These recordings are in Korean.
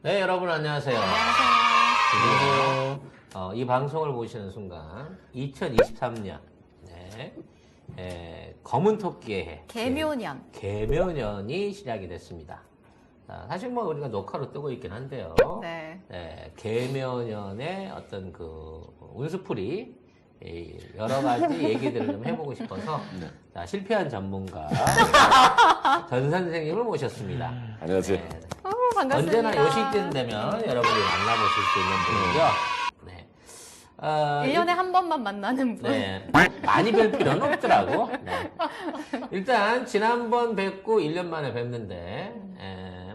네, 여러분 안녕하세요. 안녕하세요. 그리고 이 방송을 보시는 순간 2023년 검은 토끼의 해 개묘년. 개묘년이 시작이 됐습니다. 사실 뭐 우리가 녹화로 뜨고 있긴 한데요. 네. 개묘년의 어떤 그 운수풀이 여러 가지 얘기들을 좀 해보고 싶어서 자, 실패한 전문가 전 선생님을 모셨습니다. 안녕하세요. 네. 반갑습니다. 언제나 요 시즌 되면 여러분이 만나보실 수 있는 분이죠. 네. 1년에 한 번만 만나는 분. 네. 많이 뵐 필요는 없더라고. 네. 일단, 지난번 뵙고 1년 만에 뵙는데,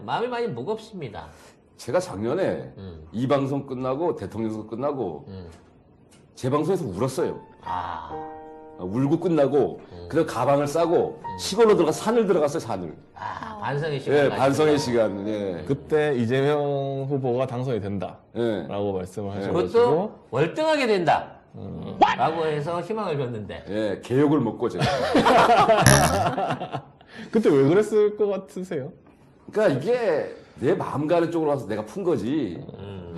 마음이 많이 무겁습니다. 제가 작년에 이 방송 끝나고 대통령 선거 끝나고 제 방송에서 울었어요. 울고 끝나고 그래서 가방을 싸고 시골로 들어가 산을 들어갔어요. 산을. 반성의 시간. 예, 반성의 시간. 예. 그때 이재명 후보가 당선이 된다라고 예. 말씀을 그것도 하셔가지고 월등하게 된다. 라고 해서 희망을 줬는데. 예, 개욕을 먹고 제가. 그때 왜 그랬을 것 같으세요? 그러니까 이게 내 마음 가는 쪽으로 와서 내가 푼 거지.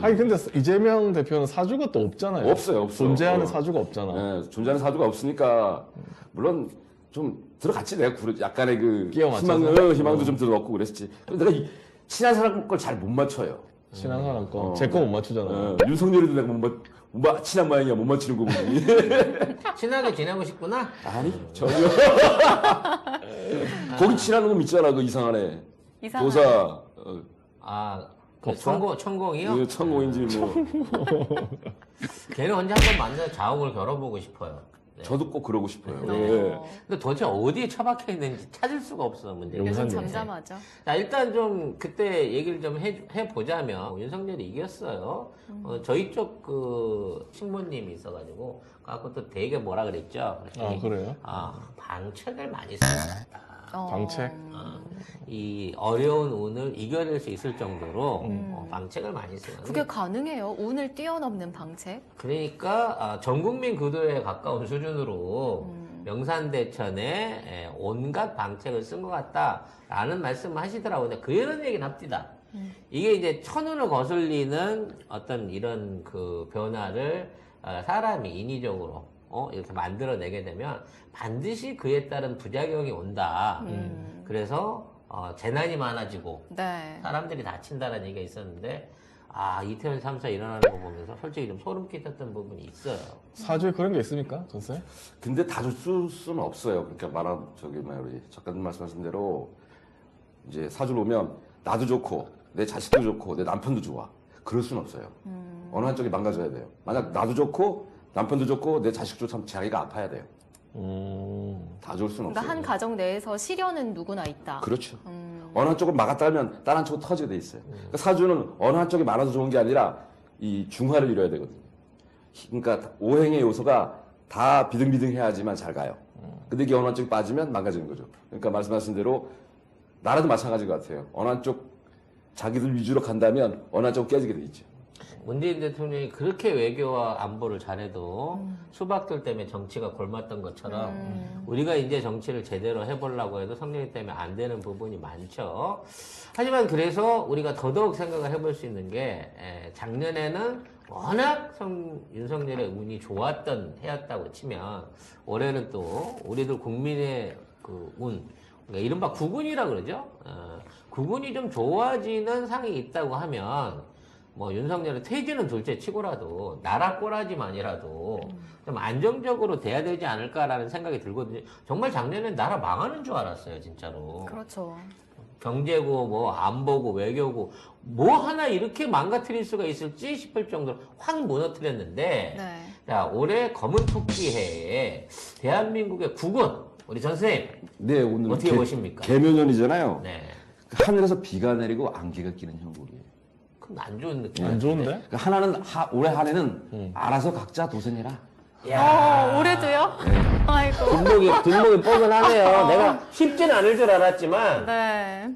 아니 근데 이재명 대표는 사주가 또 없잖아요. 없어요. 존재하는 사주가 없잖아. 예, 존재하는 사주가 없으니까 물론 좀 들어갔지. 내가 약간의 그 끼워 맞춰서? 희망도 좀 들어갔고 그랬지. 근데 내가 친한 사람 걸 잘 못 맞춰요. 친한 사람 거. 제 거 못 맞추잖아요. 윤석열이도 내가 못 친한 모양이야. 못 맞추는 거 보니. 친하게 지내고 싶구나? 아니, 전혀. 거기 친한 놈 있잖아. 그 이상하네. 이상한. 도사. 그 천공이요? 그 천공인지 뭐. 걔는 언제 한번 만나서 자웅을 겨뤄보고 싶어요. 네. 저도 꼭 그러고 싶어요. 어. 예. 근데 도대체 어디에 처박혀 있는지 찾을 수가 없어, 문제가. 요즘 용산역. 잠잠하죠. 자, 일단 좀 그때 얘기를 좀 해보자면, 윤석열이 이겼어요. 저희 쪽 그 친모님이 있어가지고, 그것도 되게 뭐라 그랬죠? 아 그래요? 방책을 많이 써놨다. 방책? 이 어려운 운을 이겨낼 수 있을 정도로 방책을 많이 써놨는데. 그게 가능해요? 운을 뛰어넘는 방책? 그러니까 전 국민 구도에 가까운 수준으로 명산대천에 온갖 방책을 쓴 것 같다라는 말씀을 하시더라고요. 근데 그런 얘기는 합디다. 이게 이제 천운을 거슬리는 어떤 이런 그 변화를 사람이 인위적으로 이렇게 만들어내게 되면 반드시 그에 따른 부작용이 온다. 그래서 재난이 많아지고 네. 사람들이 다친다는 얘기가 있었는데 이태원 3사 일어나는 거 보면서 솔직히 좀 소름 끼쳤던 부분이 있어요. 사주에 그런 게 있습니까, 전세? 근데 다 줄 수는 없어요. 그러니까 우리 작가님 말씀하신 대로 이제 사주를 오면 나도 좋고 내 자식도 좋고 내 남편도 좋아. 그럴 수는 없어요. 어느 한쪽이 망가져야 돼요. 만약 나도 좋고 남편도 좋고 내 자식도 참 자기가 아파야 돼요. 다 좋을 수는 그러니까 없어요. 한 가정 내에서 시련은 누구나 있다. 그렇죠. 어느 한쪽을 막았다 하면 다른 한쪽은 터지게 돼 있어요. 그러니까 사주는 어느 한쪽이 많아서 좋은 게 아니라 이 중화를 이뤄야 되거든요. 그러니까 오행의 요소가 다 비등비등해야지만 잘 가요. 근데 이게 어느 한쪽이 빠지면 망가지는 거죠. 그러니까 말씀하신 대로 나라도 마찬가지인 것 같아요. 어느 한쪽 자기들 위주로 간다면 어느 한쪽 깨지게 돼 있죠. 문재인 대통령이 그렇게 외교와 안보를 잘해도 수박들 때문에 정치가 골맞던 것처럼 우리가 이제 정치를 제대로 해보려고 해도 성령이 때문에 안 되는 부분이 많죠. 하지만 그래서 우리가 더더욱 생각을 해볼 수 있는 게 작년에는 워낙 윤석열의 운이 좋았던 해였다고 치면 올해는 또 우리들 국민의 그 운, 그러니까 이른바 구군이라 그러죠. 구군이 좀 좋아지는 상이 있다고 하면 뭐 윤석열의 퇴진은 둘째 치고라도 나라 꼬라지만이라도 좀 안정적으로 돼야 되지 않을까라는 생각이 들거든요. 정말 작년엔 나라 망하는 줄 알았어요, 진짜로. 그렇죠. 경제고 뭐 안보고 외교고 뭐 하나 이렇게 망가뜨릴 수가 있을지 싶을 정도로 확 무너뜨렸는데 네. 자, 올해 검은 토끼 해에 대한민국의 국운 우리 전 선생님 네, 오늘 어떻게 보십니까? 개묘년이잖아요. 네. 하늘에서 비가 내리고 안개가 끼는 형국이에요. 안 좋은 느낌. 안 좋은데? 그러니까 하나는 올해 한 해는 알아서 각자 도생해라. 올해도요? 아이고. 뒷목이 뻐근하네요. 내가 쉽진 않을 줄 알았지만, 네.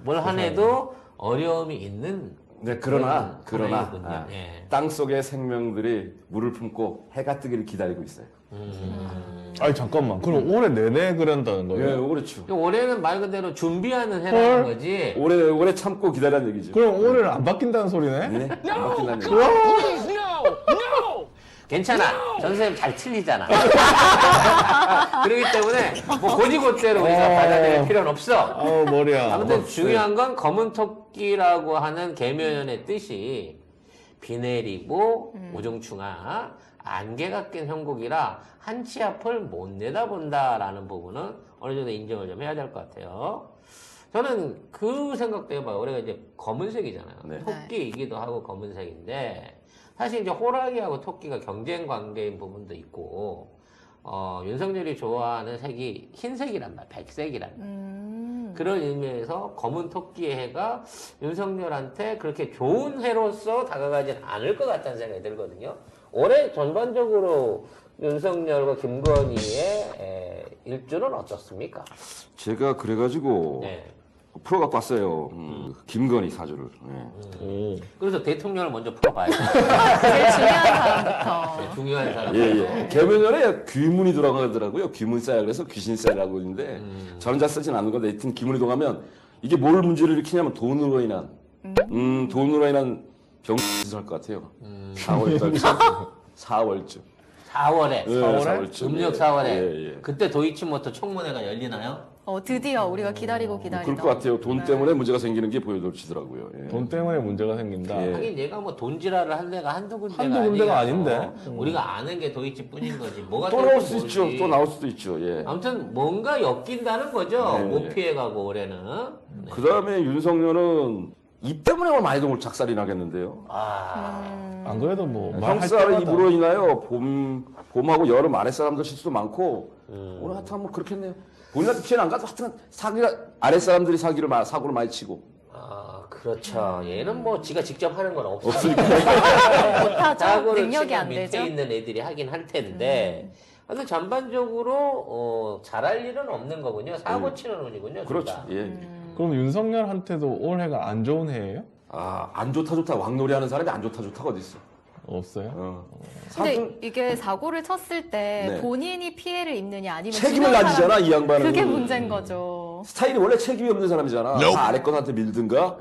뭘 한 해도 어려움이 있는. 네, 그러나 분야이군요. 예. 땅 속의 생명들이 물을 품고 해가 뜨기를 기다리고 있어요. 아니 잠깐만. 그럼 올해 내내 그런다는 예, 거예요? 그렇죠. 올해는 말 그대로 준비하는 해라는 거지. 올해 참고 기다리는 얘기죠. 그럼 올해는 안 바뀐다는 소리네? 네, 안 바뀐다는 얘기. 괜찮아. 전선생님 잘 틀리잖아. 그렇기 때문에 뭐 고지고대로 우리가 받아들일 필요는 없어. 아우 머리야. 아무튼 중요한 건 검은 토끼라고 하는 계묘연의 뜻이 비 내리고 우중충하 안개가 낀 형국이라 한치 앞을 못 내다본다라는 부분은 어느 정도 인정을 좀 해야 될 것 같아요. 저는 그 생각도 해봐요. 우리가 이제 검은색이잖아요. 네. 토끼이기도 하고 검은색인데 사실 이제 호랑이하고 토끼가 경쟁 관계인 부분도 있고 윤석열이 좋아하는 색이 흰색이란 말, 백색이란 그런 의미에서 검은 토끼의 해가 윤석열한테 그렇게 좋은 해로서 다가가진 않을 것 같다는 생각이 들거든요. 올해 전반적으로 윤석열과 김건희의 일주는 어떻습니까? 제가 그래가지고 네. 풀어 갖고 왔어요. 김건희 사주를. 예. 오. 그래서 대통령을 먼저 풀어봐야 돼요. 제일 중요한 사람부터. 중요한 사람. 예. 개면연에 귀문이 들어가더라고요. 귀문살 그래서 귀신살이라고 있는데 저는 잘 쓰진 않는 건데 하여튼 귀문이 들어가면 이게 뭘 문제를 일으키냐면 돈으로 인한 병짓을 할 것 같아요. 4월달쯤. 4월쯤. 4월에. 예, 4월쯤. 음력 4월에. 예. 그때 도이치모터 청문회가 열리나요? 드디어 우리가 기다리고 그럴 기다리던. 것 같아요. 돈 때문에 문제가 생기는 게 보여지더라고요. 예. 돈 때문에 문제가 생긴다. 예. 하긴 얘가 뭐 돈지랄을 한 데가 한두 군데가 한두 군데가 아니라서 아닌데. 우리가 아는 게 도이치뿐인 거지. 뭐가 또 뜰지 나올 수 있죠. 모르지. 또 나올 수도 있죠. 예. 아무튼 뭔가 엮인다는 거죠. 네, 못 네. 피해가고 올해는. 네. 그 다음에 윤석열은 입 때문에 많이 좀 작살이 나겠는데요. 안 그래도 뭐 말할 형살 때마다 입으로 인하여 봄하고 여름 아랫사람들 실수도 많고 오늘 하여튼 뭐 그렇겠네요. 본인한테 피해는 안 가도 하여튼 아랫사람들이 사고를 많이 치고 그렇죠. 얘는 뭐 지가 직접 하는 건 없어. 없으니까. 못하죠. 사고를 능력이 치면 안 밑에 되죠. 있는 애들이 하긴 할 텐데. 근데 전반적으로 잘할 일은 없는 거군요. 사고 치는 운이군요. 그렇죠. 둘 다. 예. 그럼 윤석열한테도 올해가 안 좋은 해예요? 안 좋다 왕놀이 하는 사람이 안 좋다가 어디 있어? 없어요? 근데 이게 사고를 쳤을 때 네. 본인이 피해를 입느냐 아니면 책임을 주변 가지잖아 사람- 이 양반은. 그게 문제인 거죠. 스타일이 원래 책임이 없는 사람이잖아. 다 아래 것한테 밀든가.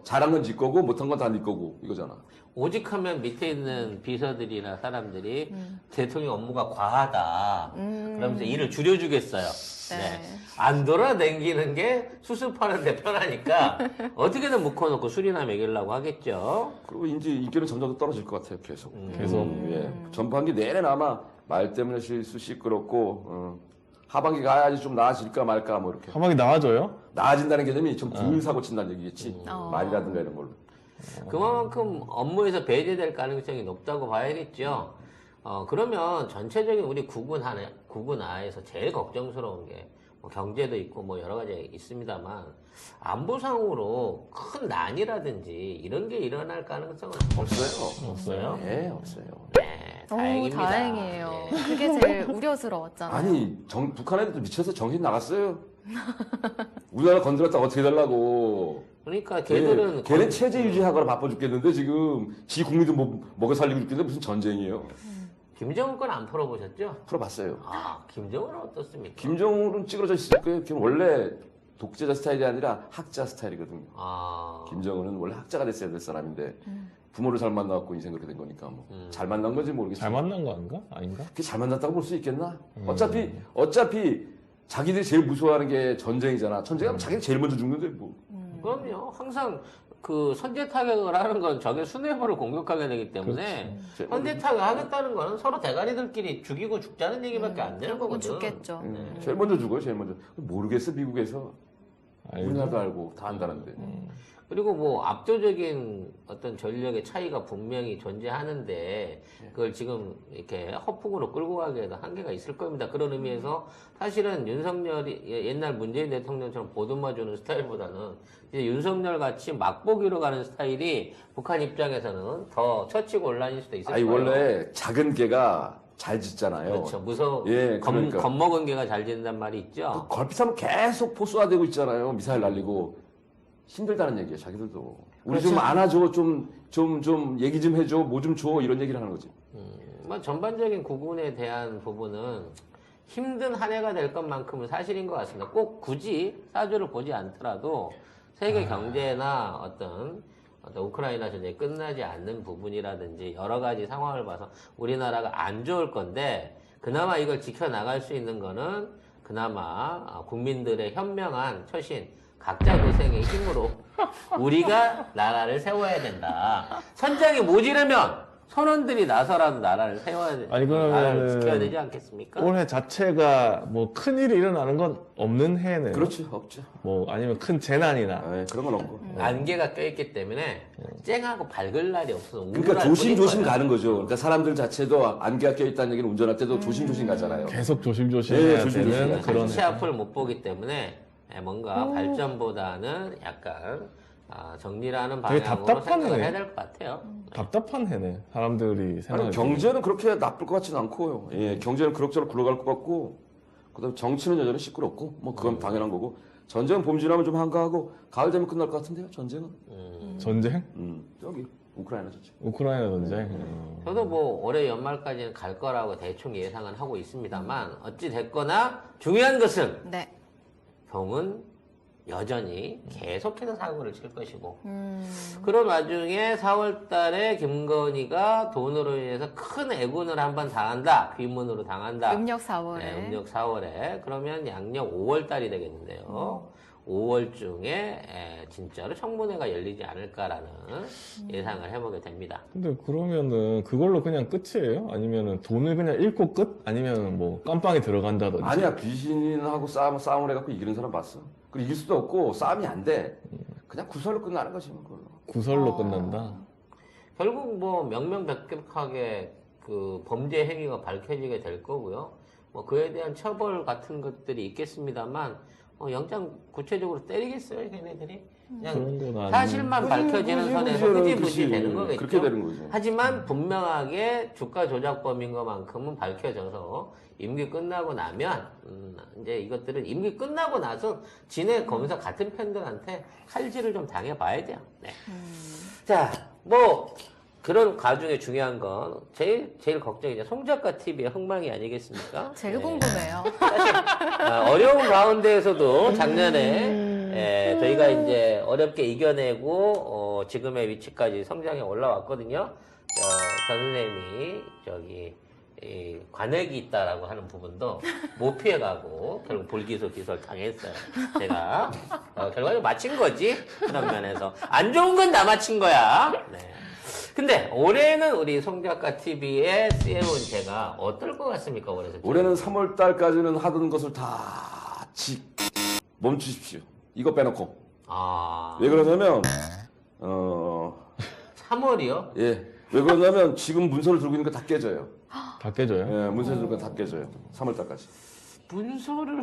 잘한 건 지 거고 못한 건 다 네 거고 이거잖아. 오직 하면 밑에 있는 비서들이나 사람들이 대통령 업무가 과하다. 그러면서 일을 줄여주겠어요. 네. 안 돌아다니는 게 수습하는데 편하니까 어떻게든 묶어놓고 술이나 먹이려고 하겠죠. 그리고 이제 인기는 점점 더 떨어질 것 같아요. 계속. 계속. 예. 전반기 내내 아마 말 때문에 실수 시끄럽고 하반기 가야지 좀 나아질까 말까 뭐 이렇게. 하반기 나아져요? 나아진다는 개념이 좀 덜 사고 친다는 얘기겠지. 어. 말이라든가 이런 걸로. 그만큼 업무에서 배제될 가능성이 높다고 봐야겠죠. 그러면 전체적인 우리 국은하에서 제일 걱정스러운 게 뭐 경제도 있고 뭐 여러 가지 있습니다만 안보상으로 큰 난이라든지 이런 게 일어날 가능성은 없어요. 없어요. 네, 없어요. 네, 다행입니다. 다행이에요. 네. 그게 제일 우려스러웠잖아요. 아니, 북한 애들도 미쳐서 정신 나갔어요. 우리나라 건드렸다 어떻게 달라고. 그러니까 걔들은 걔는 체제 유지하거나 바빠 죽겠는데 지금 지 국민들 먹여 살리고 죽겠는데 무슨 전쟁이에요. 김정은 건 안 풀어보셨죠? 풀어봤어요. 김정은은 어떻습니까? 김정은은 찌그러져 있을 거예요. 걔는 원래 독재자 스타일이 아니라 학자 스타일이거든요. 김정은은 원래 학자가 됐어야 될 사람인데 부모를 잘 만나갖고 인생 그렇게 된 거니까 뭐 잘 만난 건지 모르겠어요. 잘 만난 거 아닌가? 아닌가? 그게 잘 만났다고 볼 수 있겠나? 어차피 자기들이 제일 무서워하는 게 전쟁이잖아. 전쟁하면 자기가 제일 먼저 죽는데 뭐. 그럼요. 항상 그 선제 타격을 하는 건 적의 수뇌부를 공격하게 되기 때문에 선제 타격 하겠다는 거는 서로 대가리들끼리 죽이고 죽자는 얘기밖에 안 되는 결국은 거거든. 죽겠죠. 제일 먼저 죽어요, 제일 먼저. 모르겠어, 미국에서. 우리나라도 알고 다 안다는데. 그리고 뭐 압도적인 어떤 전력의 차이가 분명히 존재하는데 그걸 지금 이렇게 허풍으로 끌고 가기에도 한계가 있을 겁니다. 그런 의미에서 사실은 윤석열이 옛날 문재인 대통령처럼 보듬어 주는 스타일보다는 이제 윤석열 같이 맛보기로 가는 스타일이 북한 입장에서는 더 처치곤란일 수도 있을 아니 거예요. 원래 작은 개가 잘 짖잖아요. 그렇죠. 무서워. 예, 그러니까. 겁먹은 개가 잘 짓는단 말이 있죠. 그 걸핏하면 계속 포수화되고 있잖아요. 미사일 날리고 힘들다는 얘기예요. 자기들도 우리 그렇죠. 좀 안아줘, 좀 얘기 좀 해줘, 뭐 좀 줘 이런 얘기를 하는 거지. 뭐 전반적인 구군에 대한 부분은 힘든 한 해가 될 것만큼은 사실인 것 같습니다. 꼭 굳이 사주를 보지 않더라도 세계 경제나 어떤 우크라이나 전쟁이 끝나지 않는 부분이라든지 여러 가지 상황을 봐서 우리나라가 안 좋을 건데 그나마 이걸 지켜나갈 수 있는 거는 그나마 국민들의 현명한 처신, 각자 고생의 힘으로 우리가 나라를 세워야 된다. 선장이 모지르면 선원들이 나서라도 나라를 세워야 돼. 아니, 그러면은 나라를 지켜야 되지 않겠습니까? 올해 자체가 뭐 큰일이 일어나는 건 없는 해네요. 그렇지, 없죠. 뭐 아니면 큰 재난이나. 예, 그런 건 없고. 안개가 껴있기 때문에 쨍하고 밝을 날이 없어서 그러니까 우울할 조심조심 뿐인 가는 거죠. 그러니까 사람들 자체도 안개가 껴있다는 얘기는 운전할 때도 조심조심 가잖아요. 계속 조심조심 예, 해야 조심조심 되는 해야죠. 그런 시 앞을 못 보기 때문에 뭔가 발전보다는 약간 정리라는 되게 방향으로 답답하네. 생각을 해야 될 것 같아요. 답답한 해네. 사람들이 생각할 아니, 때. 경제는 그렇게 나쁠 것 같지는 않고요. 예, 경제는 그럭저럭 굴러갈 것 같고, 그다음 정치는 여전히 시끄럽고, 뭐 그건 당연한 거고. 전쟁은 봄 지나면 좀 한가하고, 가을 되면 끝날 것 같은데요. 전쟁은. 전쟁? 저기 우크라이나 전쟁. 우크라이나 전쟁. 저도 뭐 올해 연말까지는 갈 거라고 대충 예상은 하고 있습니다만 어찌 됐거나 중요한 것은 네. 병은 여전히 계속해서 사고를 칠 것이고 그런 와중에 4월 달에 김건희가 돈으로 인해서 큰 애군을 한번 당한다. 귀문으로 당한다. 음력 4월에. 네, 음력 4월에 그러면 양력 5월 달이 되겠는데요. 5월 중에 진짜로 청문회가 열리지 않을까라는 예상을 해보게 됩니다. 근데 그러면은 그걸로 그냥 끝이에요? 아니면은 돈을 그냥 잃고 끝? 아니면 뭐 깜빵에 들어간다든지? 아니야, 귀신하고 싸움을 해갖고 이기는 사람 봤어. 그리고 이길 수도 없고, 싸움이 안 돼. 그냥 구설로 끝나는 거지, 뭐, 그걸로. 구설로 끝난다? 결국 뭐 명명백백하게 그 범죄 행위가 밝혀지게 될 거고요. 뭐 그에 대한 처벌 같은 것들이 있겠습니다만 영장 구체적으로 때리겠어요, 걔네들이? 그냥 그런 건 아니에요. 사실만 밝혀지는 선에서 흐지부지 되는 거겠죠. 그렇게 되는 거죠. 하지만 분명하게 주가 조작범인 것만큼은 밝혀져서 임기 끝나고 나면 이제 이것들은 임기 끝나고 나서 진해 검사 같은 편들한테 칼질을 좀 당해봐야 돼요. 네. 자, 뭐 그런 과정에 중요한 건 제일 걱정이 이제 송작가 TV의 흥망이 아니겠습니까? 제일 네. 궁금해요. 어려운 가운데에서도 작년에 저희가 이제 어렵게 이겨내고 지금의 위치까지 성장해 올라왔거든요. 전 선생님이 저기 관액이 있다라고 하는 부분도 못 피해가고 결국 불기소 기소를 당했어요. 제가 결과적으로 마친 거지. 그런 면에서 안 좋은 건 나 마친 거야. 네. 근데 올해는 우리 송작가 TV의 CM은 제가 어떨 것 같습니까? 올해는 3월 달까지는 하던 것을 다 멈추십시오. 이거 빼놓고. 왜 그러냐면 3월이요? 예. 왜 그러냐면 지금 문서를 들고 있는 거 다 깨져요. 다 깨져요? 예, 문서를 들고 있는 거 다 깨져요. 3월 달까지. 문서를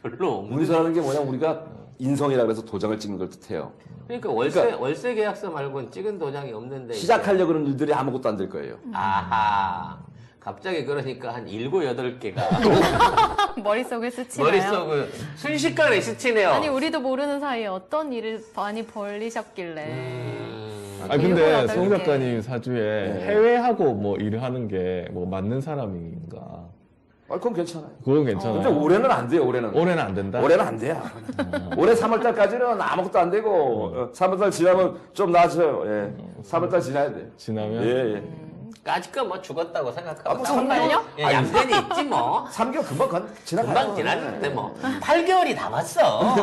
별로 없는. 문서라는 게 뭐냐 우리가 인성이라 그래서 도장을 찍는 걸 뜻해요. 그러니까 월세 계약서 말고는 찍은 도장이 없는데 시작하려고 하는 일들이 아무것도 안 될 거예요. 아하. 갑자기 그러니까 한 7, 8개가 머릿속에 스치나요? 머릿속을 순식간에 스치네요. 아니 우리도 모르는 사이에 어떤 일을 많이 벌리셨길래 아 근데 일곱, 송 여덟 작가님 사주에 네. 해외하고 뭐 일을 하는 게 뭐 맞는 사람인가? 그건 괜찮아요. 그건 괜찮아요. 근데 올해는 안 돼요. 올해는. 올해는 안 된다? 올해는 안 돼요. 올해 3월 달까지는 아무것도 안 되고 3월 달 지나면 좀 나아져요. 예. 3월 달 지나야 돼요. 지나면? 예, 예. 아직까 뭐 죽었다고 생각하고 아, 뭐 정말요? 예, 얌전히 있지 뭐. 3개월 금방 지나가요. 금방 지났는데 뭐 8개월이 다 왔어.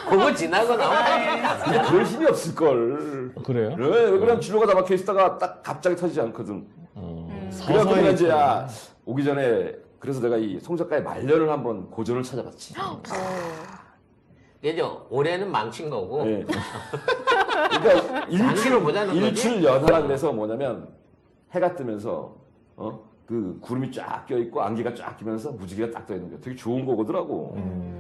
그거 지나고 나면 8개월이 다 근데 왔어. 그럴 힘이 없을걸. 그래요? 왜 그냥 진로가 다 막혀 있다가 딱 갑자기 터지지 않거든. 그래갖고 서서히 내가 이제 오기 전에 그래서 내가 이 송 작가의 말년을 한번 고전을 찾아봤지. 이제 올해는 망친 거고 예. 그러니까 장기로 보자는 거지. 일출연하라 그래서 뭐냐면 해가 뜨면서 그 구름이 쫙 껴있고 안개가 쫙 끼면서 무지개가 딱 떠 있는 게 되게 좋은 거거더라고.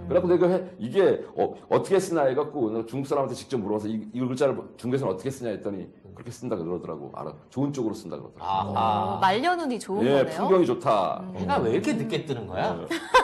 그래갖고 내가 이게 어떻게 쓰나 해갖고 내가 중국 사람한테 직접 물어봐서 이 글자를 중국에서는 어떻게 쓰냐 했더니 그렇게 쓴다 그러더라고. 알아. 좋은 쪽으로 쓴다 그러더라고. 아하. 말년운이 좋은 예, 거네요. 풍경이 좋다. 해가 왜 이렇게 늦게 뜨는 거야?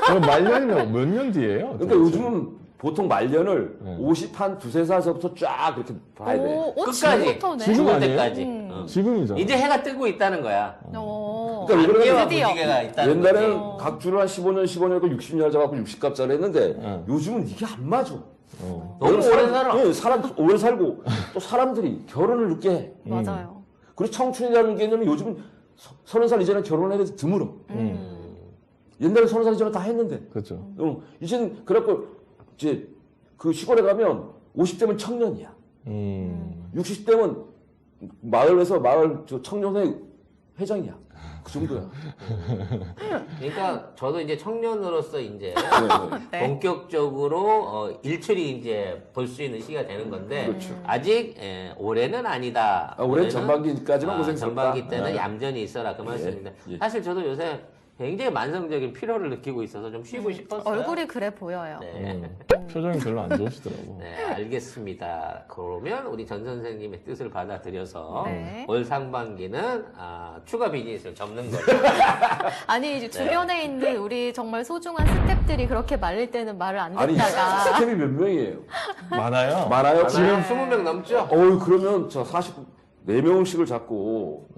그럼 말년이면 몇 년 뒤예요? 그러니까 요즘은 보통 말년을 네. 50 한 두세 살서부터 쫙 그렇게 봐야 돼. 끝까지. 지금부터네. 지금 죽을 아니에요? 때까지. 지금이잖아. 이제 해가 뜨고 있다는 거야. 그러니까 왜 그러냐면 안개와 드디어. 무지개가 있다는 옛날에는 거지. 각주를 한 15년, 60년 잡아갖고 60갑자를 했는데 응. 요즘은 이게 안 맞아. 어. 너무 오래 살아. 예, 사람 오래 살고 또 사람들이 결혼을 늦게 해. 맞아요. 그리고 청춘이라는 개념이 요즘은 30살 이전에 결혼을 해야 드물어. 옛날에 30살 이전에 다 했는데. 그렇죠. 이제는 그래갖고 이제 그 시골에 가면 50대면 청년이야. 60대면 마을에서 마을 저 청년회 회장이야. 그 정도야. 그러니까 저도 이제 청년으로서 이제 네. 본격적으로 일출이 이제 볼 수 있는 시기가 되는 건데 그렇죠. 아직 올해는 아니다. 올해 전반기까지만 고생스럽다. 전반기 때는 네. 얌전히 있어라 그 말씀입니다. 예. 사실 저도 요새 굉장히 만성적인 피로를 느끼고 있어서 좀 쉬고 싶었어요. 얼굴이 그래 보여요. 네. 표정이 별로 안 좋으시더라고. 네, 알겠습니다. 그러면 우리 전 선생님의 뜻을 받아들여서 네. 올 상반기는 추가 비즈니스를 접는 거죠. 아니 이제 주변에 있는 우리 정말 소중한 스탭들이 그렇게 말릴 때는 말을 안 아니 듣다가 스텝이 몇 명이에요? 많아요? 많아요? 지금 20명 넘죠? 그러면 저 4명씩을 잡고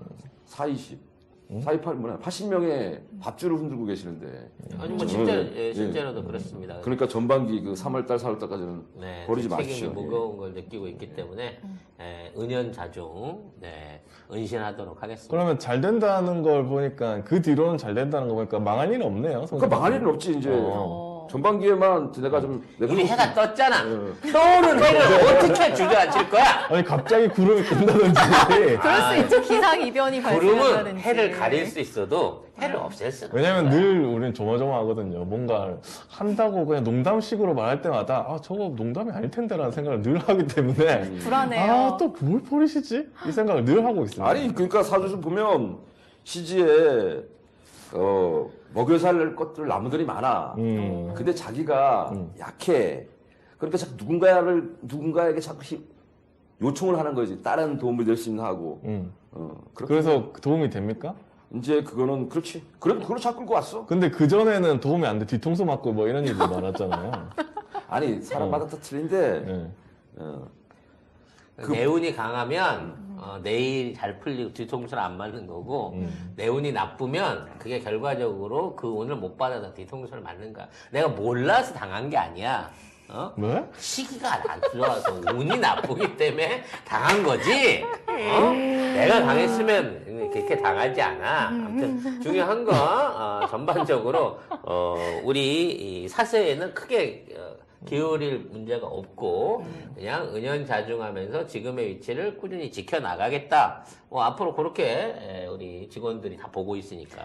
420 428 뭐냐 80명의 밥줄을 흔들고 계시는데 아니 뭐 진짜 예. 실제로도 그렇습니다. 그러니까 전반기 그 3월달 4월달까지는 네, 버리지 그 마십시오. 책임이 무거운 걸 느끼고 있기 때문에 은연자중 은신하도록 하겠습니다. 그러면 잘 된다는 걸 보니까 그 뒤로는 잘 된다는 거 보니까 망할 일은 없네요. 그러니까 망할 일은 없지 이제 전반기에만 내가 좀 이미 해가 떴잖아. 예. 떠오른 해를 어떻게 주저앉힐 거야? 아니 갑자기 구름이 낀다든지 그럴 수 있죠. 기상이변이 구름은 발생한다든지. 해를 가릴 수 있어도 해를 없앨 수는 왜냐면 없어요. 늘 우리는 조마조마하거든요. 뭔가 한다고 그냥 농담식으로 말할 때마다 저거 농담이 아닐 텐데라는 생각을 늘 하기 때문에 불안해요. 또 뭘 버리시지? 이 생각을 늘 하고 있습니다. 아니 그러니까 사주좀 보면 시지에 먹여 살 것들 나무들이 많아. 근데 자기가 약해. 그러니까 자꾸 누군가에게 자꾸 요청을 하는 거지. 다른 도움을 열심히 하고. 그렇게 그래서 도움이 됩니까? 이제 그거는 그렇지. 그래도 그걸 자꾸 끌고 왔어. 근데 그전에는 도움이 안 돼. 뒤통수 맞고 뭐 이런 일이 많았잖아요. 아니 사람마다 다 틀린데. 네. 내운이 강하면 내일 잘 풀리고 뒤통수를 안 맞는 거고 내운이 나쁘면 그게 결과적으로 그 운을 못 받아서 뒤통수를 맞는 거야. 내가 몰라서 당한 게 아니야. 왜? 시기가 안 좋아서 운이 나쁘기 때문에 당한 거지. 내가 당했으면 그렇게 당하지 않아. 아무튼 중요한 건 전반적으로 우리 이 사세에는 크게 기울일 문제가 없고 그냥 은연자중하면서 지금의 위치를 꾸준히 지켜나가겠다. 앞으로 그렇게 우리 직원들이 다 보고 있으니까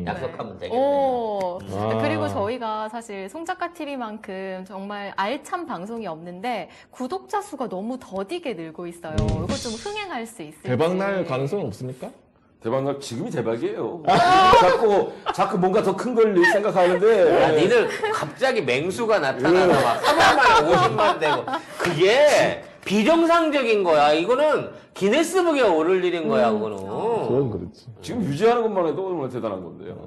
약속하면 되겠네요. 오, 아. 그리고 저희가 사실 송작가 TV만큼 정말 알찬 방송이 없는데 구독자 수가 너무 더디게 늘고 있어요. 이거 좀 흥행할 수 있을지. 대박날 가능성은 없습니까? 대박날 지금이 대박이에요. 자꾸 뭔가 더 큰 걸 생각하는데. 야, 니들 갑자기 맹수가 나타나서 막 3만 만에 50만 되고 그게 비정상적인 거야. 이거는 기네스북에 오를 일인 거야. 그거는. 그건 그렇지. 지금 유지하는 것만 해도 얼마나 대단한 건데요.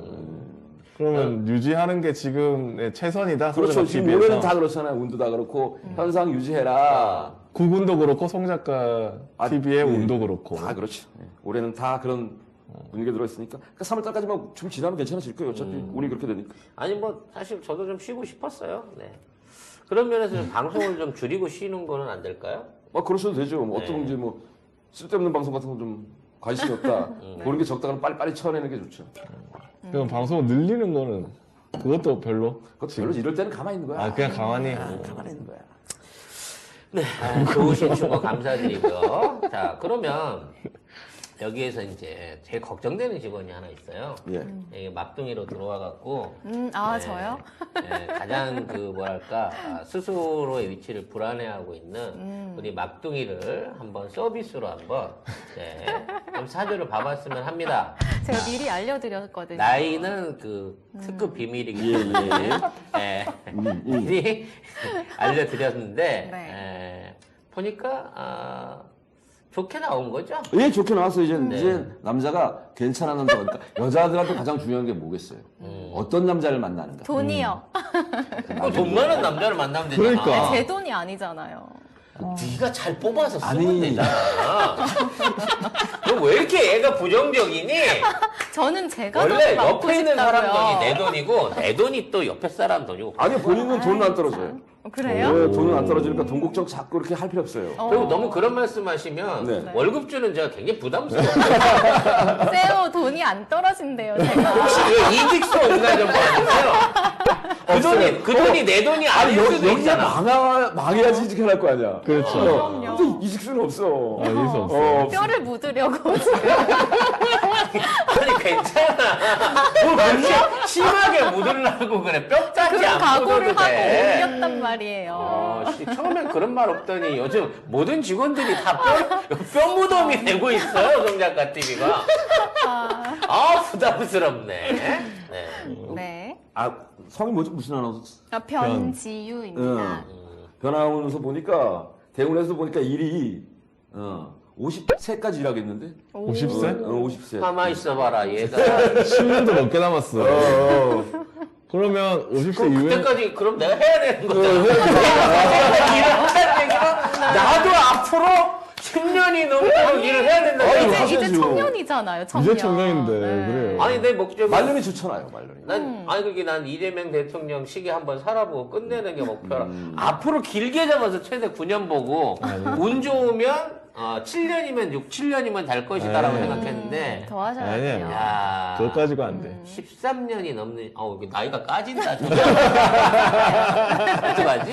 그러면 유지하는 게 지금의 최선이다. 그렇죠. 송작가 지금 TV에서. 올해는 다 그렇잖아요. 운도 다 그렇고 현상 유지해라. 국운도 그렇고 송작가 TV의 운도 그렇고. 다 그렇죠. 예. 올해는 다 그런 분위기가 들어있으니까. 그러니까 3월달까지만 좀 지나면 괜찮아질 거예요. 어차피 운이 그렇게 되니까. 아니 뭐 사실 저도 좀 쉬고 싶었어요. 네. 그런 면에서 좀 방송을 좀 줄이고 쉬는 거는 안 될까요? 그러셔도 되죠. 뭐 어떤 이제 뭐 쓸데없는 방송 같은 거 좀 관심이 없다. 보는 게 적다가는 빨리빨리 쳐내는 게 좋죠. 그럼 방송을 늘리는 거는 그것도 별로. 그것도 별로 이럴 때는 가만히 있는 거야. 그냥 가만히. 가만히 있는 거야. 네. 좋으신 충고 감사드리고요. 자, 그러면 여기에서 이제 제일 걱정되는 직원이 하나 있어요. 예. 이게 막둥이로 들어와갖고 저요? 네, 가장 그 뭐랄까 스스로의 위치를 불안해하고 있는 우리 막둥이를 한번 서비스로 한번 좀 사주를 봐봤으면 합니다. 제가 미리 알려드렸거든요. 나이는 그 특급 비밀이기 예, 때문에 미리 알려드렸는데 네. 보니까 좋게 나온 거죠? 예, 좋게 나왔어요. 이제, 네. 이제 남자가 괜찮은 남자가 그러니까 여자들한테 가장 중요한 게 뭐겠어요? 어떤 남자를 만나는가? 돈이요. 돈 많은 남자를 만나면 되잖아. 그러니까. 제 돈이 아니잖아요. 네가 잘 뽑아서 쓰면 아니. 되잖아. 너 왜 이렇게 애가 부정적이니? 저는 제가 원래 돈을 받고 옆에 있는 사람 싶다고요. 돈이 내 돈이고 내 돈이 또 옆에 사람 돈이고. 아니, 본인은 돈은 안 떨어져요. 그래요? 네, 돈은 안 떨어지니까 돈 걱정 자꾸 이렇게 할 필요 없어요. 그리고 너무 그런 말씀하시면 네. 월급 주는 제가 굉장히 부담스러워요. 세요 돈이 안 떨어진대요. 제가. 혹시 왜 이직서 온가 좀 봐주세요. 그 돈이 내 돈이 아닐 수도 여기가 있잖아. 망해야지 이직할 거 아니야. 그렇죠. 그럼요. 근데 이직수는 없어. 아, 이길 수 없어요. 뼈를 묻으려고 지금. 아니 괜찮아. 뭐 그렇게 심하게 묻으려고 그래. 뼈까지 그런 안 각오를 묻어도 하고 돼. 옮겼단 말이에요. 처음엔 그런 말 없더니 요즘 모든 직원들이 다 뼈 무덤이 되고 있어요. 정작가 TV가. 부담스럽네. 네. 네. 아, 성이 뭐지? 무슨 아나운서? 변지유입니다. 변아나운서 보니까, 대운에서 보니까 일이, 50세까지 일하겠는데? 50세? 50세. 가만 있어봐라 얘가. 10년도 넘게 남았어. 그러면 50세 이후에 그때까지 그럼 내가 해야 되는 거잖아. 이렇게 얘기가 나도 앞으로 10년이 넘도록 일을 해야 된다. 아니, 이제 하셔야죠. 청년이잖아요. 청년. 이제 청년인데 그래요. 아니 내 목적은 말년이 좋잖아요, 말년이. 아니 그게 난 이재명 대통령 시기 한번 살아보고 끝내는 게 목표라. 앞으로 길게 잡아서 최대 9년 보고 운 좋으면 7년이면 7년이면 될 것이다라고 에이. 생각했는데 더 하셔야 아니, 돼요. 아니. 야 그것까지가 안 돼. 13년이 넘는 이게 나이가 까진다. 어떡하지?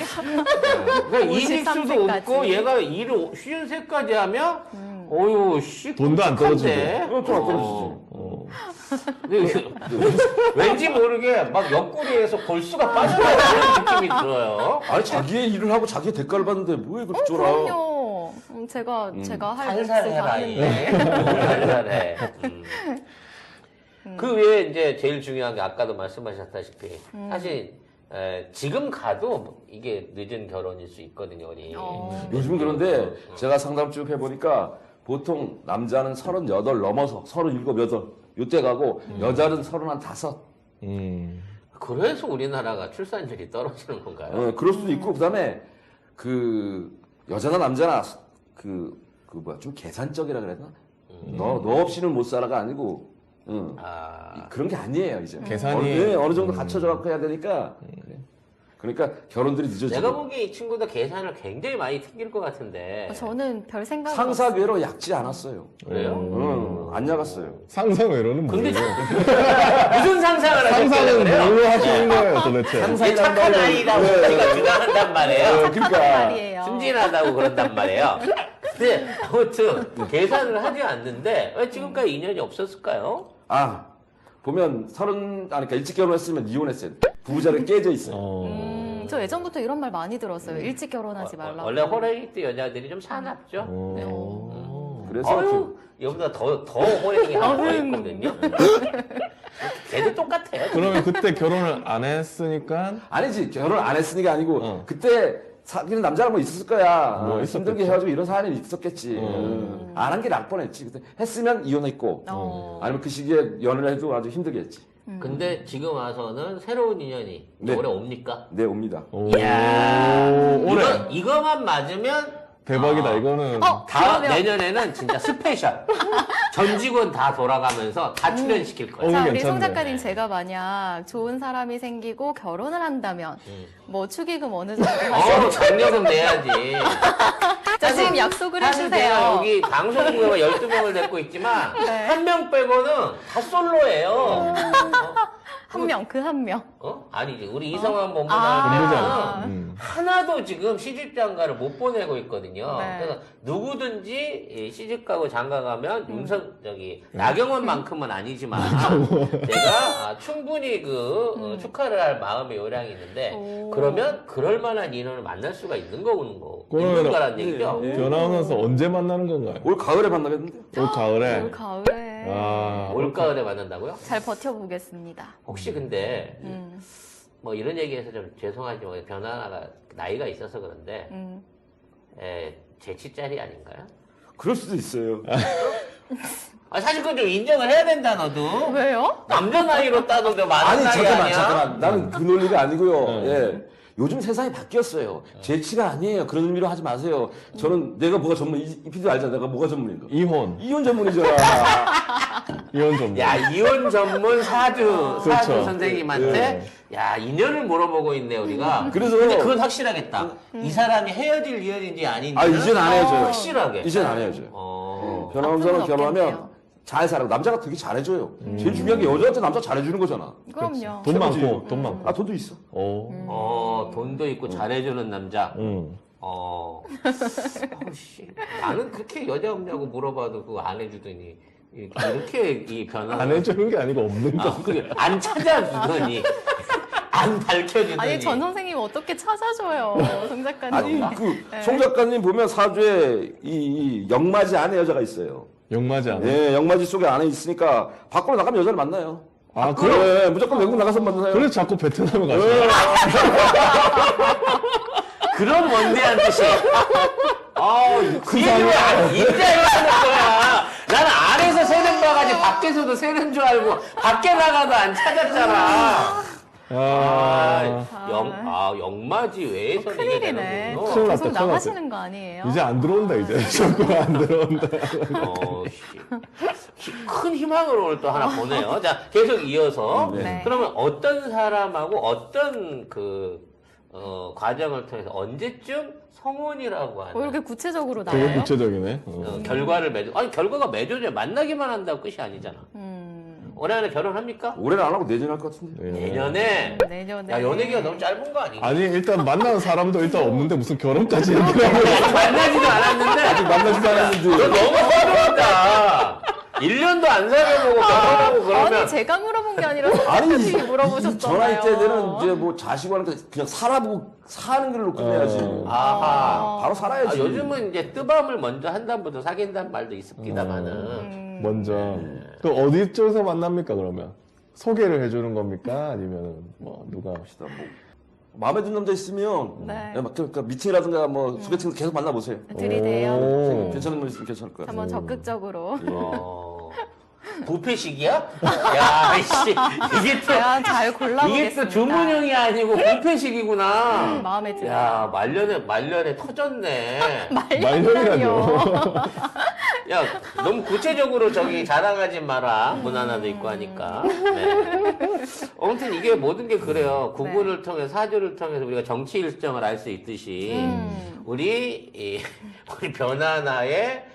그러니까 이직수도 53세까지. 없고 얘가 일을 53까지 하면 어휴 씨 돈도 안 끔찍한데? 돈도 안 떨어지지. 근데 왠지 모르게 막 옆구리에서 골수가 빠져나가는 느낌이 들어요. 아니, 자기의 일을 하고 자기의 대가를 받는데 뭐에 그렇게 쫄아. 그럼요. 제가 할 몫을 다 살살해라 했는데. 이게. 살살해. 그 외에 이제 제일 중요한 게 아까도 말씀하셨다시피 사실 지금 가도 이게 늦은 결혼일 수 있거든요, 우리. 요즘은 그런데 제가 상담 쭉 해보니까 보통 남자는 38 넘어서 37, 8 요때 가고 여자는 35. 그래서 우리나라가 출산율이 떨어지는 건가요? 그럴 수도 있고 그다음에 여자나 남자나 좀 계산적이라 그래야 되나? 너 없이는 못 살아가 아니고 그런 게 아니에요 이제. 계산이 어느 정도 갖춰져 갖고 해야 되니까. 그래. 그러니까 결혼들이 늦어지고. 내가 보기에 이 친구도 계산을 굉장히 많이 튕길 것 같은데. 저는 별 생각이 상사괴로 약지 않았어요. 그래요? 안 나갔어요. 상상외로는 근데 뭐예요? 무슨 상상을 하셨길래 상상은 그래요? 뭘로 하시는 거예요 도대체? 이게 착한 아이라고 우리가 주장한단 말이에요. 그러니까 말이에요. 순진하다고 그런단 말이에요. 근데 아무튼 계산을 하지 않는데 왜 지금까지 인연이 없었을까요? 보면 그러니까 일찍 결혼했으면 이혼했어요. 부부자리 깨져 있어요. 저 예전부터 이런 말 많이 들었어요. 일찍 결혼하지 말라고. 원래 호랭이 여자들이 좀 사납죠. 그래서 어휴, 이거보다 더 호랭이 하고 있거든요. 걔도 똑같아요. 그러면 그때 결혼을 안 했으니까 아니지 결혼 안 했으니까 아니고 그때 사귀는 남자가 뭐 있었을 거야. 뭐 힘들게 있었겠지. 해가지고 이런 사안이 있었겠지. 안 한 게 나을 뻔했지. 그때 했으면 이혼했고 아니면 그 시기에 연애를 해도 아주 힘들게 했지. 근데 지금 와서는 새로운 인연이 네. 올해 옵니까? 네 옵니다. 이야, 올해 이거만 맞으면 대박이다 이거는. 다음 내년에는 진짜 스페셜 전 직원 다 돌아가면서 다 출연시킬 거예요. 자, 우리 괜찮네. 송 작가님 제가 만약 좋은 사람이 생기고 결혼을 한다면 뭐 축의금 어느 정도 하시고 장려금 내야지. 자, 지금 약속을 사실 해주세요. 제가 여기 방송국에만 12명을 데리고 있지만 네. 한 명 빼고는 다 솔로예요. 한 명, 그 한 명. 아니지. 우리 이성환 아. 본부장은 하나도 지금 시집장가를 못 보내고 있거든요. 네. 그래서 누구든지 이 시집가고 장가가면 나경원만큼은 아니지만 제가 충분히 축하를 할 마음의 요량이 있는데 오. 그러면 그럴 만한 인원을 만날 수가 있는 그러면 거라는 얘기죠. 변화하면서 언제 만나는 건가요? 올 가을에 만나겠는데요? 올 가을에. 올 가을에 아, 올가을에 만난다고요? 잘 버텨보겠습니다. 혹시 근데 음. 뭐 이런 얘기해서 좀 죄송하지만 변화가 나이가 있어서 그런데 음. 재치짜리 아닌가요? 그럴 수도 있어요. 사실 그건 좀 인정을 해야 된다 너도. 왜요? 남자 나이로 따도 좀 많은 아니 나이 아니야? 잠깐만 나는 그 논리가 아니고요. 예. 요즘 세상이 바뀌었어요. 재치가 아니에요. 그런 의미로 하지 마세요. 저는 내가 뭐가 전문, 이 피디 알잖아. 내가 뭐가 전문인가. 이혼 전문이잖아. 이혼 전문. 야 이혼 전문 사주 그렇죠. 선생님한테 야 인연을 물어보고 있네 우리가. 그래서- 근데 그건 확실하겠다. 이 사람이 헤어질 인연인지 아닌지. 아, 이젠 안 헤어져요. 확실하게. 이젠 안 헤어져요. 변함사는 앞으로는 결혼하면 없겠네요. 잘 살아. 남자가 되게 잘해줘요. 제일 중요한 게 여자한테 남자 잘해주는 거잖아. 그럼요. 돈 최고지. 많고, 돈 많고. 아, 돈도 있어. 오. 돈도 있고 잘해주는 남자. 아우씨, 나는 그렇게 여자 없냐고 물어봐도 그거 안 해주더니 이렇게 이 변화. 안 해주는 게 아니고 없는 거. 그게 안 찾아주더니 안 밝혀주더니. 아니 전 선생님 어떻게 찾아줘요, 송 작가님. 아니, 송 작가님 보면 사주에 이 영맞이 안에 여자가 있어요. 영맞이 않아. 예, 영맞이 속에 안에 있으니까 밖으로 나가면 여자를 만나요. 아, 그래. 무조건 외국 나가서 만나요. 그래서 자꾸 베트남에 가시나요? 그런 원대한 뜻이. 그 얘기 왜안 인자를 하는 거야? 나는 안에서 세는 바가지 밖에서도 세는 줄 알고 밖에 나가도 안 찾았잖아. 영맞이 외에서 이게 큰일이네. 되는군요. 큰일 났다, 계속 큰일 났다. 나가시는 거 아니에요? 이제 안 들어온다, 이제. 자꾸 안 들어온다. 큰 희망을 오늘 또 하나 보네요. 자, 계속 이어서. 네. 그러면 어떤 사람하고 어떤 과정을 통해서 언제쯤 성혼이라고 하는 이렇게 구체적으로 되게 나와요? 구체적이네. 결과를 결과가 맺어져 만나기만 한다고 끝이 아니잖아. 올해 안에 결혼합니까? 올해는 안 하고 내년에 할 것 같은데. 예. 내년에. 내년에. 야, 연예기가 너무 짧은 거 아니야? 아니, 일단 만나는 사람도 일단 없는데 무슨 결혼까지 얘기를 하고. 아직 만나지도 않았는데. 아직 만나지도 너 않았는데. 너무 허술하다. 1년도 안 사귀어보고 결혼하고 그러면. 아니 제가 물어본 게 아니라 송 작가님이 물어보셨잖아요. 저 나이 때는 이제 뭐 자식 하니까 그냥 살아보고 사는 길로 끝내야지. 아하. 바로 살아야지. 요즘은 이제 뜨밤을 먼저 한 다음부터 사귄다는 말도 있습니다만은. 먼저. 그 어디 쪽에서 만납니까, 그러면? 소개를 해주는 겁니까? 아니면 뭐, 누가. 뭐 마음에 드는 남자 있으면 네. 막 그러니까 미팅이라든가 뭐 소개팅 계속 만나보세요. 들이대요. 오. 괜찮은 분 있으면 괜찮을 것 같아요. 한번 적극적으로. 부패식이야? 야, 이씨. 이게 또, 제가 잘 이게 골라보겠습니다. 또 주문형이 아니고 부패식이구나. 마음에 들어요. 야, 말년에 터졌네. 말년이라뇨. 야, 너무 구체적으로 자랑하지 마라. 무난하도 있고 하니까. 네. 아무튼 이게 모든 게 그래요. 구분을 통해서, 사주를 통해서 우리가 정치 일정을 알 수 있듯이, 우리 변화나의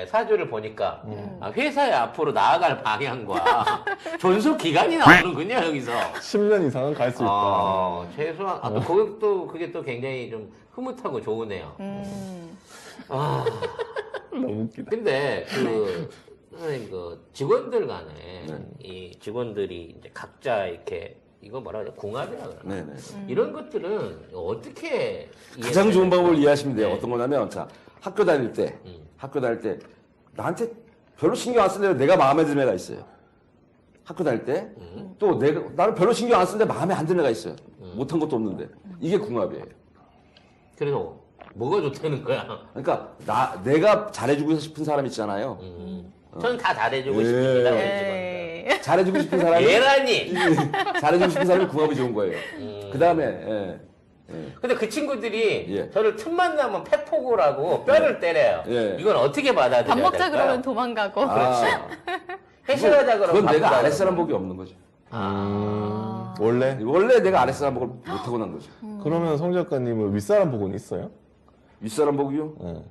사주를 보니까 회사의 앞으로 나아갈 방향과 존속 기간이 나오는군요, 여기서. 10년 이상은 갈 수 있다. 최소한, 그게 또 굉장히 좀 흐뭇하고 좋으네요. 너무 웃기다. 근데 선생님 직원들 간에 이 직원들이 이제 각자 이렇게 이거 뭐라 그래 궁합이라 그러나 네네. 이런 것들은 어떻게 가장 좋은 방법을 이해하시면 돼요. 네. 어떤 거냐면 자 학교 다닐 때 나한테 별로 신경 안 쓰는데 내가 마음에 드는 애가 있어요. 학교 다닐 때 또 나를 별로 신경 안 쓰는데 마음에 안 드는 애가 있어요. 못한 것도 없는데 이게 궁합이에요. 그래서 뭐가 좋다는 거야? 그러니까 내가 잘해주고 싶은 사람 있잖아요. 저는 다 잘해주고 예. 싶습니다. 우리 예. 잘해주고 싶은 사람이 예란이. 잘해주고 싶은 사람이 궁합이 좋은 거예요. 그 다음에 근데 그 친구들이 예. 저를 틈만 나면 패포고라고 뼈를 때려요. 예. 이건 어떻게 받아들여야 밥 먹자 될까요? 그러면 도망가고. 회식하자 그러면 그건 내가 바쁘다 아랫사람 복이 없는 거죠. 원래? 내가 아랫사람 복을 못하고 난 거죠. 그러면 송 작가님은 윗사람 복은 있어요? 윗사람 복이요? 네.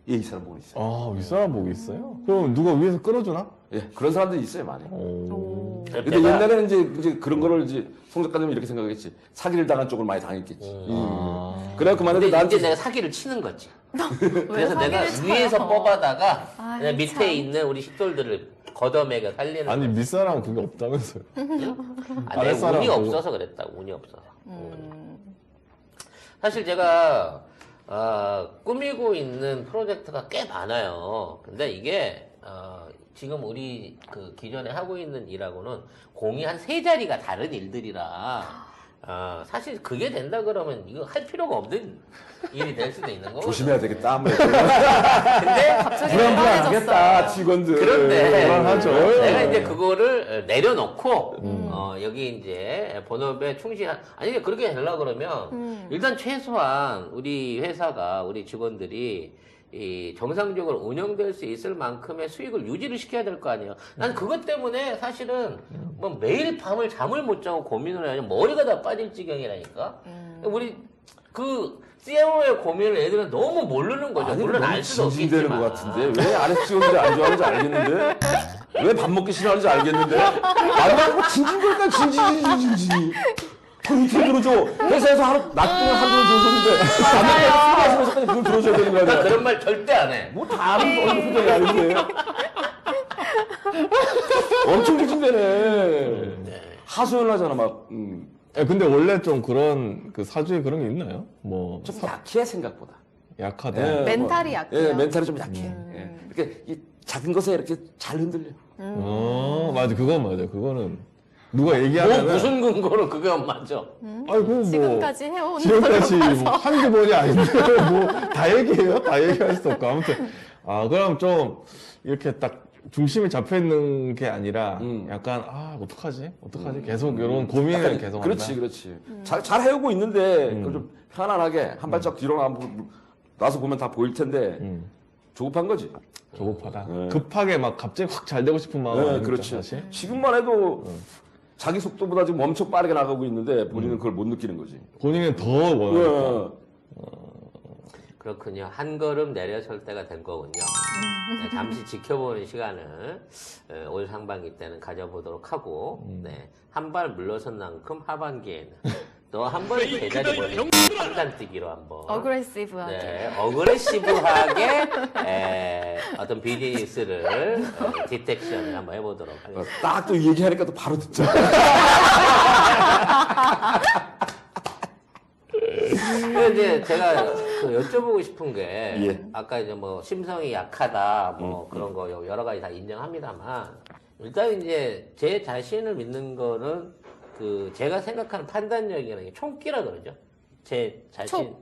예, 이 사람 보고 있어요. 아, 윗사람 보고 있어요? 그럼 누가 위에서 끌어주나? 예, 그런 사람들이 있어요, 많이. 오. 근데 옛날에는 이제 그런 거를 이제 송 작가님은 이렇게 생각했지. 사기를 당한 쪽을 많이 당했겠지. 아. 그래 그만해도 근데 나한테 이제 내가 사기를 치는 거지. 왜 그래서 내가 사기를 위에서 쳐요? 뽑아다가 아이, 그냥 밑에 참. 있는 우리 식돌들을 걷어매겨 살리는 아니, 거지. 윗사람은 그게 없다면서요. 내 아랫사람 운이 보고. 없어서 그랬다고. 운이 없어서. 사실 제가 꾸미고 있는 프로젝트가 꽤 많아요. 근데 이게 지금 우리 그 기존에 하고 있는 일하고는 공이 한 3자리가 다른 일들이라 사실 그게 된다 그러면 이거 할 필요가 없는 일이 될 수도 있는 거고. 조심해야 되겠다. 아무래도 근데 갑자기 불안하겠다 불안해졌어요. 직원들. 그런데 불안하죠. 내가 이제 그거를 내려놓고 여기 이제 본업에 충실한 아니 그렇게 하려고 그러면 일단 최소한 우리 회사가 우리 직원들이 이 정상적으로 운영될 수 있을 만큼의 수익을 유지를 시켜야 될 거 아니에요. 난 그것 때문에 사실은 뭐 매일 밤을 잠을 못 자고 고민을 해야 머리가 다 빠질 지경이라니까. 우리 그 CMO의 고민을 애들은 너무 모르는 거죠. 아니, 물론 너무 알 수도 징징대는 없겠지만. 것 같은데 왜 아래 직원들이 안 좋아하는지 알겠는데 왜 밥 먹기 싫어하는지 알겠는데 아니 뭐 징징거리니까 징징징징징 그걸 어떻게 들어줘 회사에서 하루 낮 동안 한돈 들어줬는데 밤에 술 마시면서 그걸 들어줘야 되는 거 나 아니야 그런 말 절대 안 해. 뭐 다 아는 얼굴 표정이 아닌데 엄청 징징대네 하소연을 하잖아 막 야, 근데 원래 좀 그런 그 사주에 그런 게 있나요? 뭐 좀 약해 생각보다 약하다. 예, 멘탈이 약해요. 예, 멘탈이 좀 약해 예. 이렇게 이 작은 것에 이렇게 잘 흔들려 맞아, 그건 맞아. 그거는 누가 뭐 얘기하면은 무슨 근거로 그게 맞죠? 아이고 뭐 지금까지 해온 지금까지 거라서. 뭐 한두 번이 아닌데 뭐 다 얘기해요? 다 얘기할 수 없고 아무튼 그럼 좀 이렇게 딱 중심이 잡혀 있는 게 아니라 약간 어떡하지? 계속 이런 고민을 약간 계속 그렇지, 한다. 그렇지. 잘 해오고 있는데 그걸 좀 편안하게 한 발짝 뒤로 나서 보면 다 보일 텐데 조급한 거지. 조급하다. 네. 급하게 막 갑자기 확 잘 되고 싶은 마음은 네, 아니죠, 그렇지. 사실. 지금만 해도 자기 속도보다 지금 엄청 빠르게 나가고 있는데 본인은 그걸 못 느끼는 거지. 본인은 더 원하니까. 그렇군요. 한 걸음 내려설 때가 된 거군요. 네, 잠시 지켜보는 시간을 올 상반기 때는 가져보도록 하고 한 발 물러선 만큼 하반기에는 또 한 번 제자리 벌리 삼단뛰기로 한번 어그레시브하게. 네, 어그레시브하게 어떤 비즈니스를 디텍션을 한번 해보도록 하겠습니다. 딱 또 이 얘기하니까 또 바로 듣자. 근데 이제 제가 그 여쭤보고 싶은 게 예. 아까 이제 뭐 심성이 약하다 뭐 그런 거 여러 가지 다 인정합니다만 일단 이제 제 자신을 믿는 거는 그 제가 생각하는 판단력이라는 게 촉기라 그러죠. 제 자신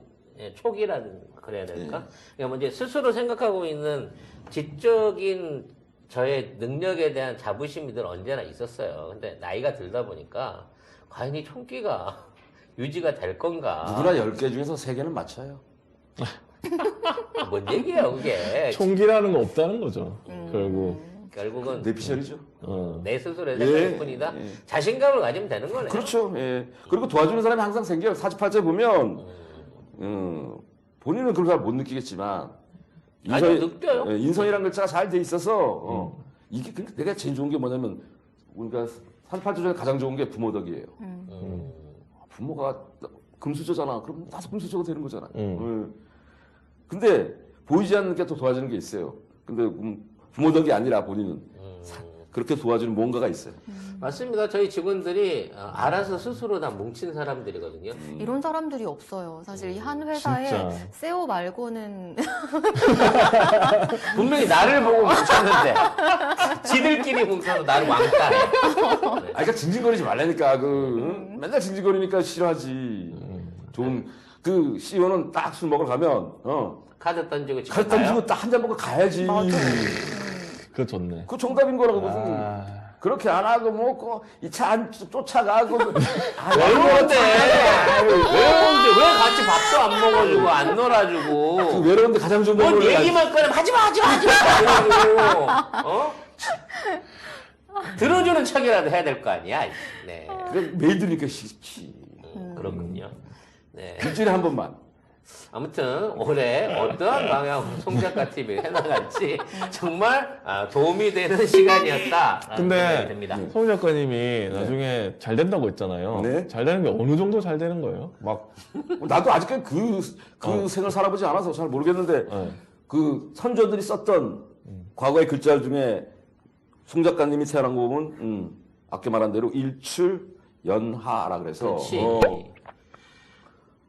촉이라는 그래야 될까? 그러니까 뭐 이제 스스로 생각하고 있는 지적인 저의 능력에 대한 자부심이 늘 언제나 있었어요. 근데 나이가 들다 보니까 과연 이 촉기가 유지가 될 건가? 누구나 10개 중에서 3개는 맞춰요. 뭔 얘기예요, 그게? 총기라는 거 없다는 거죠. 결국은 내 피셜이죠. 내 스스로의 생각일 뿐이다. 자신감을 가지면 되는 거네요. 그렇죠. 예. 그리고 도와주는 사람이 항상 생겨요. 48째 보면 본인은 그걸 잘 못 느끼겠지만 아니, 느껴요. 예, 인성이라는 글자가 잘 돼 있어서 이게 근데 내가 제일 좋은 게 뭐냐면 우리가 48째 중에 가장 좋은 게 부모 덕이에요. 부모가 금수저잖아. 그럼 나도 금수저가 되는 거잖아. 근데 보이지 않는 게 또 도와주는 게 있어요. 근데 부모 덕이 아니라 본인은 그렇게 도와주는 뭔가가 있어요. 맞습니다. 저희 직원들이 알아서 스스로 다 뭉친 사람들이거든요. 이런 사람들이 없어요. 사실 이 한 회사에 진짜. CEO 말고는 분명히 나를 보고 뭉쳤는데 지들끼리 뭉쳐서 나를 왕따해. 그러니까 징징거리지 말라니까. 맨날 징징거리니까 싫어하지. 좋은 그 CEO는 딱 술 먹으러 가면 카드 던지고 집에 칼 가요. 던지고 딱 한 잔 먹고 가야지. 그거 좋네. 그 정답인 거라고 무슨 그렇게 안 하고 뭐 이 차 안 쫓아가고 외로운데 왜 같이 밥도 안 먹어주고 안 놀아주고 그 외로운데 가장 좋은 뭔 방법이 얘기만 꺼내면 하지마 이러고 들어주는 척이라도 해야 될 거 아니야. 네. 그래 매일 들으니까 싫지. 그렇군요. 네. 일주일에 한 번만 아무튼 올해 어떠한 방향으로 송작가 TV를 해나갈지 정말 도움이 되는 시간이었다. 근데 생각이 듭니다. 송 작가님이 나중에 잘 된다고 했잖아요. 네. 잘 되는 게 어느 정도 잘 되는 거예요? 막 나도 아직까지 그 생을 살아보지 않아서 잘 모르겠는데 네. 그 선조들이 썼던 과거의 글자 중에 송 작가님이 태어난 거 보면 아까 말한 대로 일출연하라 그래서 그렇지.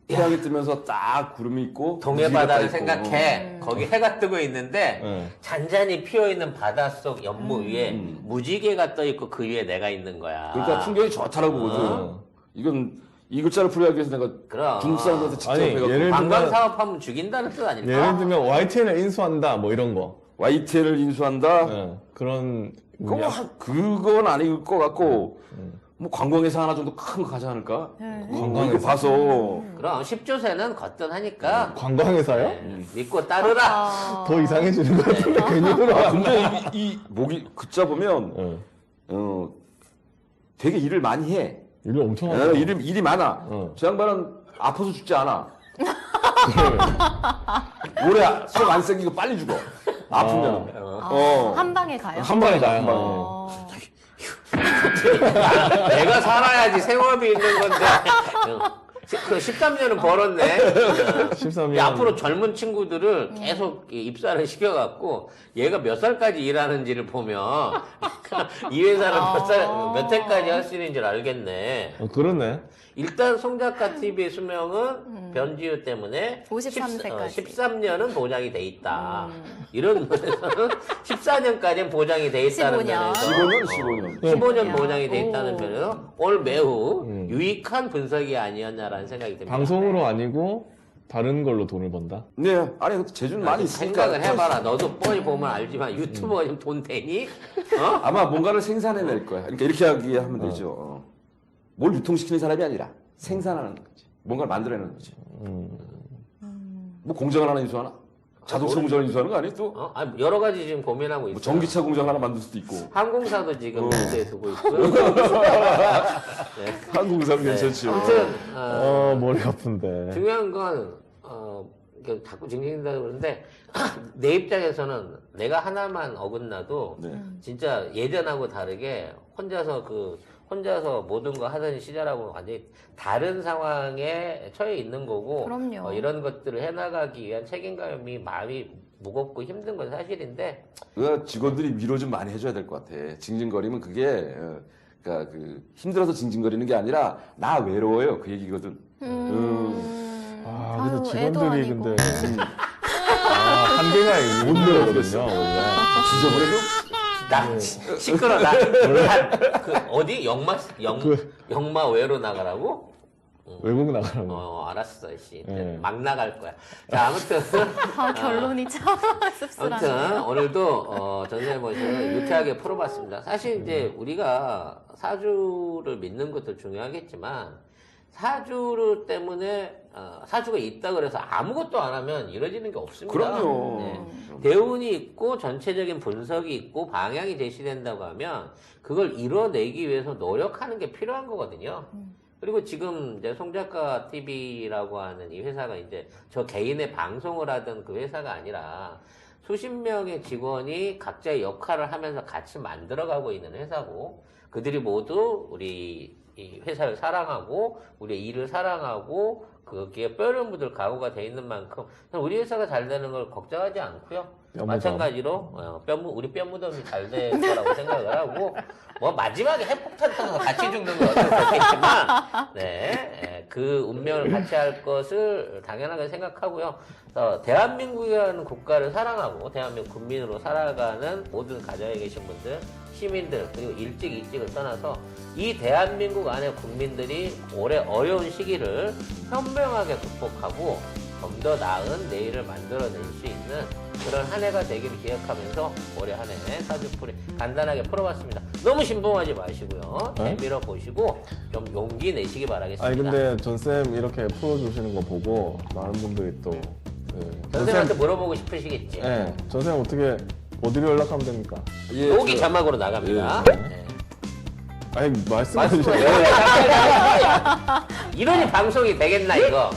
태양이 뜨면서 딱 구름이 있고 동해 무지개가 바다를 있고. 생각해. 거기 해가 뜨고 있는데 네. 잔잔히 피어 있는 바닷속 연무 위에 무지개가 떠 있고 그 위에 내가 있는 거야. 그러니까 풍경이 좋다라고 보거든. 이건 이 글자를 풀이하기 위해서 내가 그럼. 중국 사람들한테 직접 아니, 해갖고 예를 관광 들면- 사업하면 죽인다는 뜻 아닐까? 예를 들면 YTN을 인수한다 뭐 이런 거. YTN을 인수한다. 네. 그런 그건 그건 아닐 것 같고 뭐 관광회사 하나 정도 큰 거 가지 않을까? 관광에 봐서 그럼 10조세는 거뜬하니까 관광회사요? 믿고 따르라. 더 이상해지는 것 같은데 괜히 들어와. 근데 이 목이 글자 보면 네. 되게 일을 많이 해. 일이 엄청 하죠. 일이 많아. 저 양반은 아파서 죽지 않아. 오래 속 안 생기고 빨리 죽어. 아프면. 한 방에 가요? 한 방에 가요. 한 방에. 내가 살아야지 생업이 있는 건데. 그 13년은 벌었네. 13년. 앞으로 젊은 친구들을 계속 입사를 시켜갖고 얘가 몇 살까지 일하는지를 보면 이 회사는 몇 회까지 할 수 있는지를 알겠네. 그러네. 일단 송작가 TV의 수명은 변지유 때문에 53세 까지. 13년은 보장이 돼 있다. 이런 면에서는 14년까지는 보장이 돼 있다는 15년. 면에서 15년. 15년 보장이 돼 있다는 오. 면에서 오늘 매우 유익한 분석이 아니었냐라는 생각이 듭니다. 방송으로 아니고 다른 걸로 돈을 번다. 네, 아니 근데 재주는 많이 있으니까 생각을 해봐라. 너도 뻔히 보면 알지만 유튜버가 지금 돈 되니? 어? 아마 뭔가를 생산해낼 거야. 그러니까 이렇게 하면 되죠. 뭘 유통시키는 사람이 아니라 생산하는 거지. 뭔가를 만들어내는 거지. 뭐 공장을 하나 인수하나? 자동차 공장을 인수하는 거 아니에요? 또 어? 아니, 여러 가지 지금 고민하고 있어. 뭐 전기차 공장 하나 만들 수도 있고. 항공사도 지금 문제에 두고 있고요. 항공사는 괜찮지요. 아무튼 머리 아픈데. 중요한 건 이렇게 자꾸 징징대다 그러는데 내 입장에서는 내가 하나만 어긋나도 네. 진짜 예전하고 다르게 혼자서 모든 거 하던 시절하고 완전히 다른 상황에 처해 있는 거고 그럼요. 이런 것들을 해나가기 위한 책임감이 마음이 무겁고 힘든 건 사실인데 그 직원들이 위로 좀 많이 해줘야 될 것 같아. 징징거리면 그게 그러니까 그 힘들어서 징징거리는 게 아니라 나 외로워요 그 얘기거든. 아, 근데 아유, 애도 직원들이 아니고. 근데 한계가 못 늘거든요 원래. 지저분해도 나 시끄러 그 어디 영마 외로 나가라고? 외국 나가라고. 알았어 씨 네. 막 나갈 거야. 자 아무튼 결론이 참 씁쓸하네. 아무튼 오늘도 전세 모시를 유쾌하게 풀어봤습니다. 사실 이제 우리가 사주를 믿는 것도 중요하겠지만 사주를 때문에 사주가 있다 그래서 아무것도 안 하면 이루어지는 게 없습니다. 그럼요. 네. 대운이 있고 전체적인 분석이 있고 방향이 제시된다고 하면 그걸 이뤄내기 위해서 노력하는 게 필요한 거거든요. 그리고 지금 이제 송작가 TV라고 하는 이 회사가 이제 저 개인의 방송을 하던 그 회사가 아니라 수십 명의 직원이 각자의 역할을 하면서 같이 만들어가고 있는 회사고 그들이 모두 우리 이 회사를 사랑하고 우리의 일을 사랑하고 거기에 뼈를 묻을 각오가 돼 있는 만큼 우리 회사가 잘 되는 걸 걱정하지 않고요. 뼈무덤. 마찬가지로 우리 뼈무덤이 잘 될 거라고 생각을 하고 뭐 마지막에 핵폭탄 터져서 같이 죽는 건 어쩔 수 없겠지만 그 운명을 같이 할 것을 당연하게 생각하고요. 대한민국이라는 국가를 사랑하고 대한민국 국민으로 살아가는 모든 가정에 계신 분들 시민들 그리고 일찍을 떠나서 이 대한민국 안에 국민들이 올해 어려운 시기를 현명하게 극복하고 좀 더 나은 내일을 만들어낼 수 있는 그런 한 해가 되기를 기약하면서 올해 한 해 사주풀이 간단하게 풀어봤습니다. 너무 신봉하지 마시고요. 네? 재미로 보시고 좀 용기 내시기 바라겠습니다. 아니 근데 전쌤 이렇게 풀어주시는 거 보고 많은 분들이 또 선생님한테 물어보고 싶으시겠지. 네, 전쌤 어떻게 어디로 연락하면 됩니까? 예, 여기 자막으로 나갑니다. 예. 네. 아니 말씀해 말씀을 주세요. 이러니 방송이 되겠나 이거.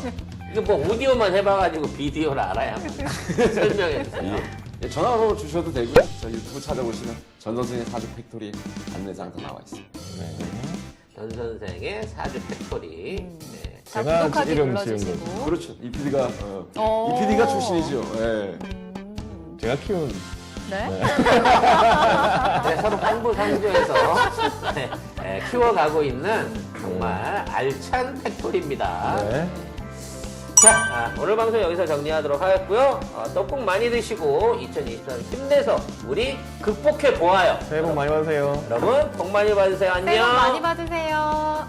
이거 뭐 오디오만 해봐가지고 비디오를 알아야 설명해 주세요. 예, 전화로 주셔도 되고요. 저 유튜브 찾아보시면 전 선생의 사주 팩토리 안내장 다 나와 있어요. 전 선생의 사주 팩토리. 네. 자, 제가 구독하기 이름 지은 눌러주시고. 그렇죠. 이 PD가 어. 이 PD가 출신이죠. 예. 제가 키운 네. 네, 서로 상부상조해서 네, 네, 키워가고 있는 정말 알찬 팩토리입니다. 네. 자, 오늘 방송 여기서 정리하도록 하겠고요. 떡국 많이 드시고 2023 힘내서 우리 극복해 보아요. 새해 복 많이 받으세요. 여러분 복 많이 받으세요. 안녕. 새해 복 많이 받으세요.